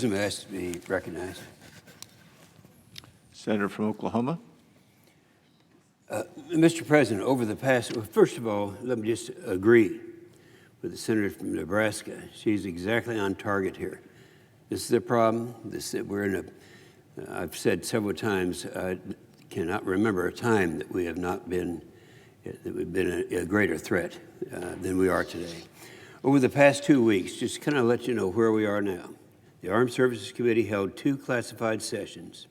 Asked to be recognized. Senator from Oklahoma. Mr. President, over the past, well, first of all, let me just agree with the senator from Nebraska. She's exactly on target here. This is the problem. We're in a, I've said several times, I cannot remember a time that we have not been, that we've been a greater threat than we are today. Over the past 2 weeks, just kind of let you know where we are now. The Armed Services Committee held 2 classified sessions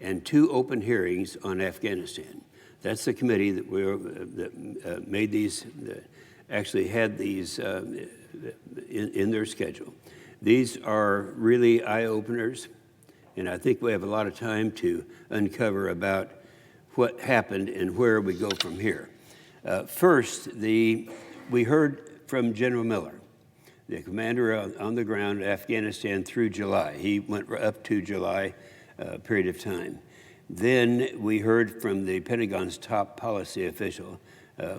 and 2 open hearings on Afghanistan. That's the committee that made these, actually had these in their schedule. These are really eye-openers, and I think we have a lot of time to uncover about what happened and where we go from here. First, we heard from General Miller, the commander on the ground in Afghanistan through July. He went up to July period of time. Then we heard from the Pentagon's top policy official,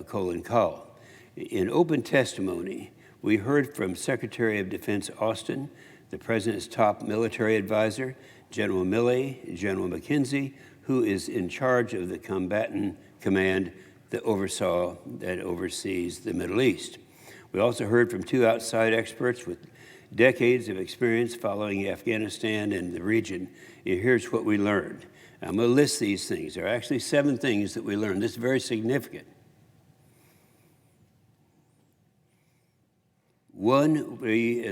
Colin Kahl. In open testimony, we heard from Secretary of Defense Austin, the President's top military advisor, General Milley, General McKenzie, who is in charge of the combatant command that oversees the Middle East. We also heard from 2 outside experts with decades of experience following Afghanistan and the region. Here's what we learned. I'm going to list these things. There are actually 7 things that we learned. This is very significant. One, we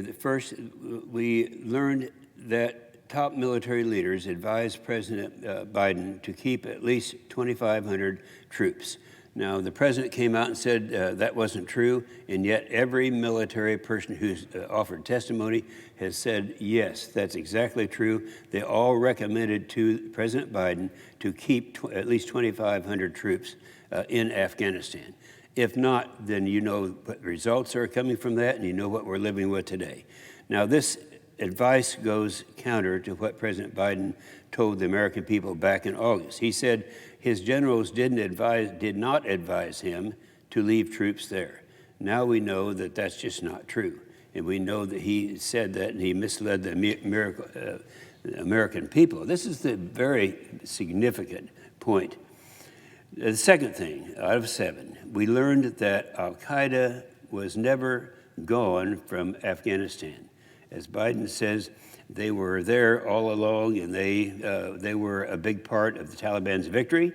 learned that top military leaders advised President Biden to keep at least 2,500 troops. Now, the president came out and said that wasn't true, and yet every military person who's offered testimony has said, yes, that's exactly true. They all recommended to President Biden to keep at least 2,500 troops in Afghanistan. If not, then you know what results are coming from that, and you know what we're living with today. Now, this advice goes counter to what President Biden told the American people back in August. He said his generals did not advise him to leave troops there. Now we know that that's just not true. And we know that he said that and he misled the American people. This is the very significant point. The second thing, out of 7, we learned that al-Qaeda was never gone from Afghanistan. As Biden says, they were there all along, and they were a big part of the Taliban's victory.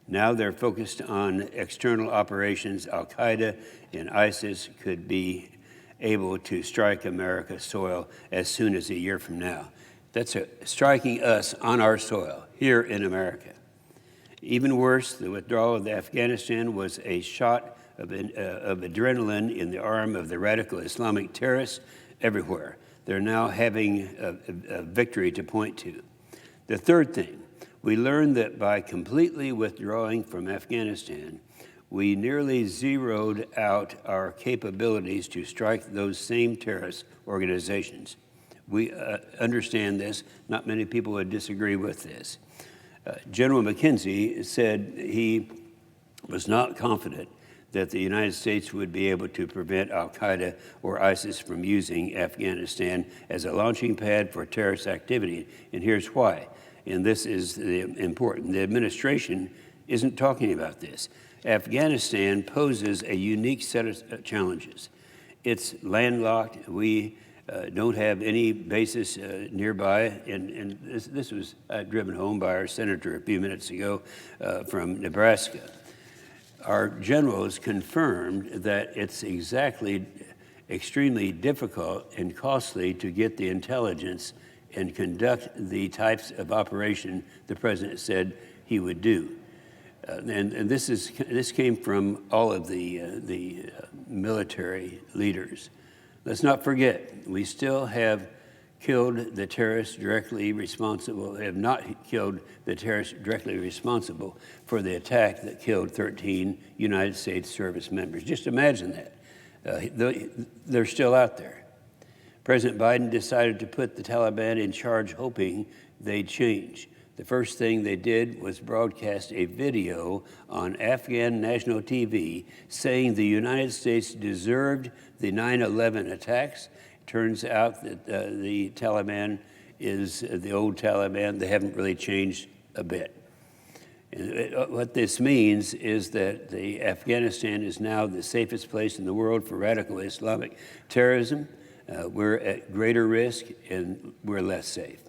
Now they're focused on external operations. Al-Qaeda and ISIS could be able to strike America's soil as soon as a year from now. That's striking us on our soil here in America. Even worse, the withdrawal of Afghanistan was a shot of adrenaline in the arm of the radical Islamic terrorists everywhere. They're now having a victory to point to. The third thing, we learned that by completely withdrawing from Afghanistan, we nearly zeroed out our capabilities to strike those same terrorist organizations. We understand this. Not many people would disagree with this. General McKenzie said he was not confident that the United States would be able to prevent al-Qaeda or ISIS from using Afghanistan as a launching pad for terrorist activity. And here's why. And this is important. The administration isn't talking about this. Afghanistan poses a unique set of challenges. It's landlocked. We don't have any bases nearby. And this was driven home by our senator a few minutes ago from Nebraska. Our generals confirmed that it's extremely difficult and costly to get the intelligence and conduct the types of operation the president said he would do. And this came from all of the military leaders. Let's not forget, we still have killed the terrorists directly responsible, have not killed the terrorists directly responsible for the attack that killed 13 United States service members. Just imagine that. They're still out there. President Biden decided to put the Taliban in charge, hoping they'd change. The first thing they did was broadcast a video on Afghan national TV saying the United States deserved the 9/11 attacks Turns out that the Taliban is the old Taliban. They haven't really changed a bit. And what this means is that Afghanistan is now the safest place in the world for radical Islamic terrorism. We're at greater risk and we're less safe.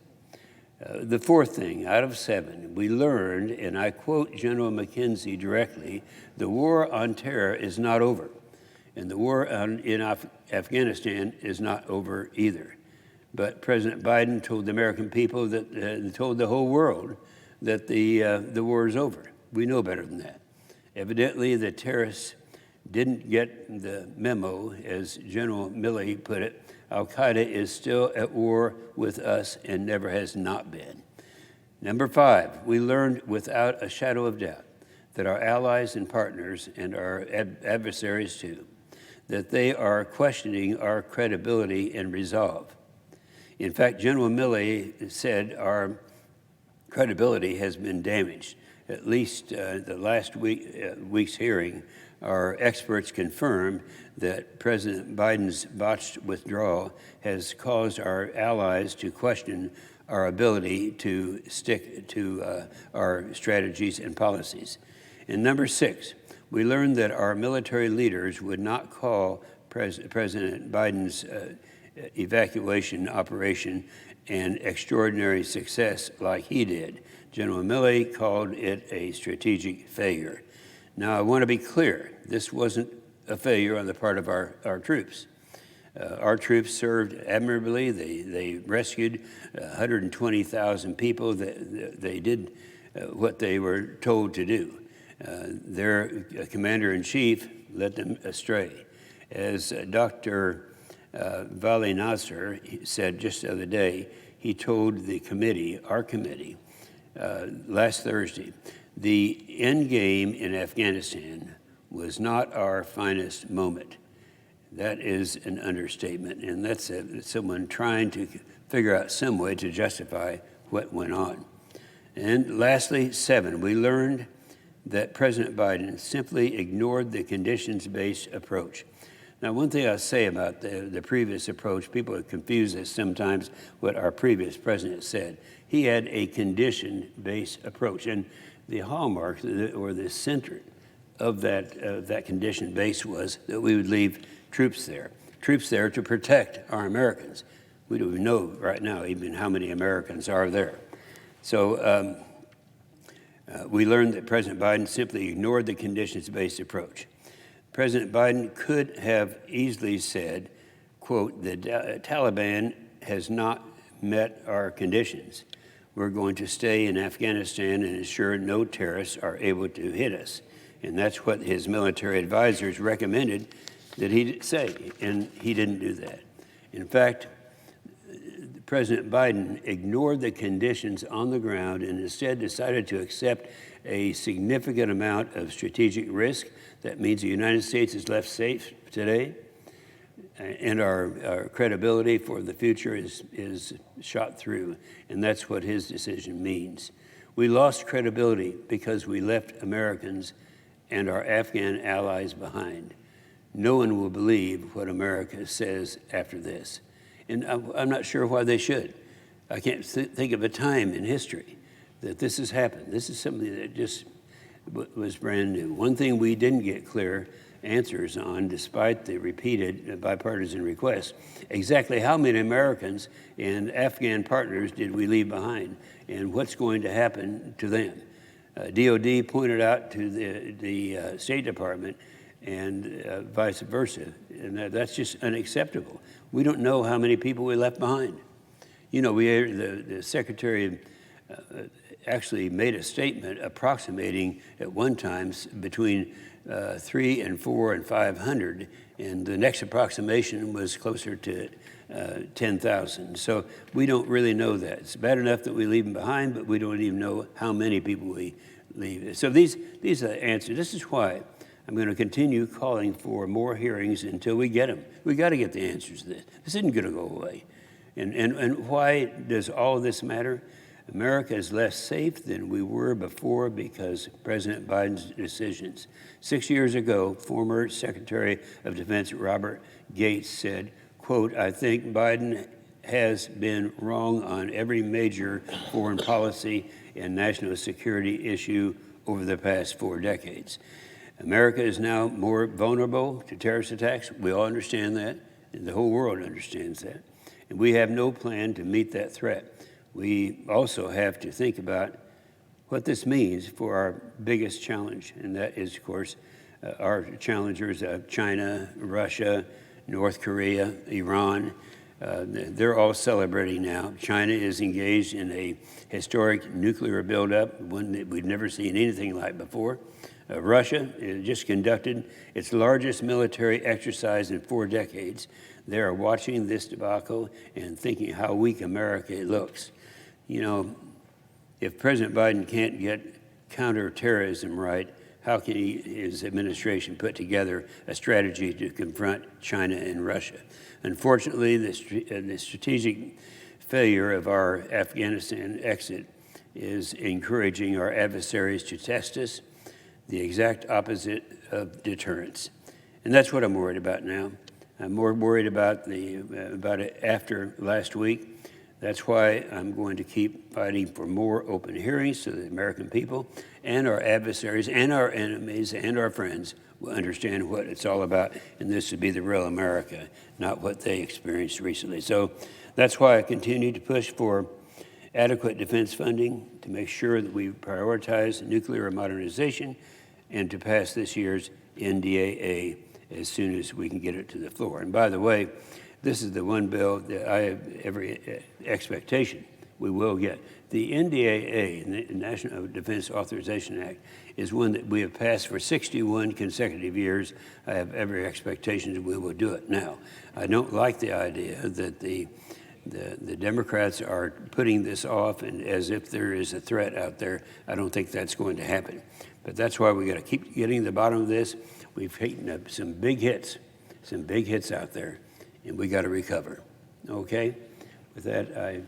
The fourth thing, out of 7, we learned, and I quote General McKenzie directly, the war on terror is not over. And the war in Afghanistan is not over either. But President Biden told the American people told the whole world that the war is over. We know better than that. Evidently, the terrorists didn't get the memo, as General Milley put it. Al-Qaeda is still at war with us and never has not been. Number 5, we learned without a shadow of doubt that our allies and partners, and our adversaries too, that they are questioning our credibility and resolve. In fact, General Milley said our credibility has been damaged. At least the last week's hearing, our experts confirmed that President Biden's botched withdrawal has caused our allies to question our ability to stick to our strategies and policies. And number 6, we learned that our military leaders would not call President Biden's evacuation operation an extraordinary success like he did. General Milley called it a strategic failure. Now, I want to be clear. This wasn't a failure on the part of our troops. Our troops served admirably. They rescued 120,000 people. They did what they were told to do. Their commander-in-chief led them astray. As Dr. Vali Nasser said just the other day, he told the committee, our committee, last Thursday, the end game in Afghanistan was not our finest moment. That is an understatement, and that's someone trying to figure out some way to justify what went on. And lastly, 7, we learned that President Biden simply ignored the conditions-based approach. Now, one thing I'll say about the previous approach, people are confused as sometimes what our previous president said. He had a condition-based approach, and the hallmark or the center of that condition base was that we would leave troops there to protect our Americans. We don't know right now even how many Americans are there. So we learned that President Biden simply ignored the conditions-based approach. President Biden could have easily said, quote, the Taliban has not met our conditions. We're going to stay in Afghanistan and ensure no terrorists are able to hit us. And that's what his military advisors recommended that he say, and he didn't do that. In fact, President Biden ignored the conditions on the ground and instead decided to accept a significant amount of strategic risk. That means the United States is left safe today, and our credibility for the future is shot through, and that's what his decision means. We lost credibility because we left Americans and our Afghan allies behind. No one will believe what America says after this. And I'm not sure why they should. I can't think of a time in history that this has happened. This is something that just was brand new. One thing we didn't get clear answers on, despite the repeated bipartisan requests, exactly how many Americans and Afghan partners did we leave behind, and what's going to happen to them. DOD pointed out to the State Department and vice versa, and that's just unacceptable. We don't know how many people we left behind. You know, the Secretary actually made a statement approximating at one time between 300 and 400 and 500, and the next approximation was closer to 10,000. So we don't really know that. It's bad enough that we leave them behind, but we don't even know how many people we leave. So these are the answers. This is why I'm going to continue calling for more hearings until we get them. We got to get the answers to this. This isn't going to go away. And why does all of this matter? America is less safe than we were before because President Biden's decisions. 6 years ago, former Secretary of Defense Robert Gates said, quote, I think Biden has been wrong on every major foreign policy and national security issue over the past 4 decades. America is now more vulnerable to terrorist attacks. We all understand that, and the whole world understands that. And we have no plan to meet that threat. We also have to think about what this means for our biggest challenge, and that is, of course, our challengers of China, Russia, North Korea, Iran. They're all celebrating now. China is engaged in a historic nuclear buildup, one that we've never seen anything like before. Russia just conducted its largest military exercise in 4 decades. They are watching this debacle and thinking how weak America looks. You know, if President Biden can't get counterterrorism right, how can his administration put together a strategy to confront China and Russia? Unfortunately, the strategic failure of our Afghanistan exit is encouraging our adversaries to test us, the exact opposite of deterrence. And that's what I'm worried about now. I'm more worried about it after last week. That's why I'm going to keep fighting for more open hearings so the American people and our adversaries and our enemies and our friends will understand what it's all about, and this would be the real America, not what they experienced recently. So that's why I continue to push for adequate defense funding to make sure that we prioritize nuclear modernization and to pass this year's NDAA as soon as we can get it to the floor. And by the way, this is the one bill that I have every expectation we will get. The NDAA, the National Defense Authorization Act, is one that we have passed for 61 consecutive years. I have every expectation that we will do it now. I don't like the idea that the Democrats are putting this off and as if there is a threat out there. I don't think that's going to happen. But that's why we got to keep getting to the bottom of this. We've taken up some big hits out there, and we got to recover. Okay? With that, I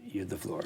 yield the floor.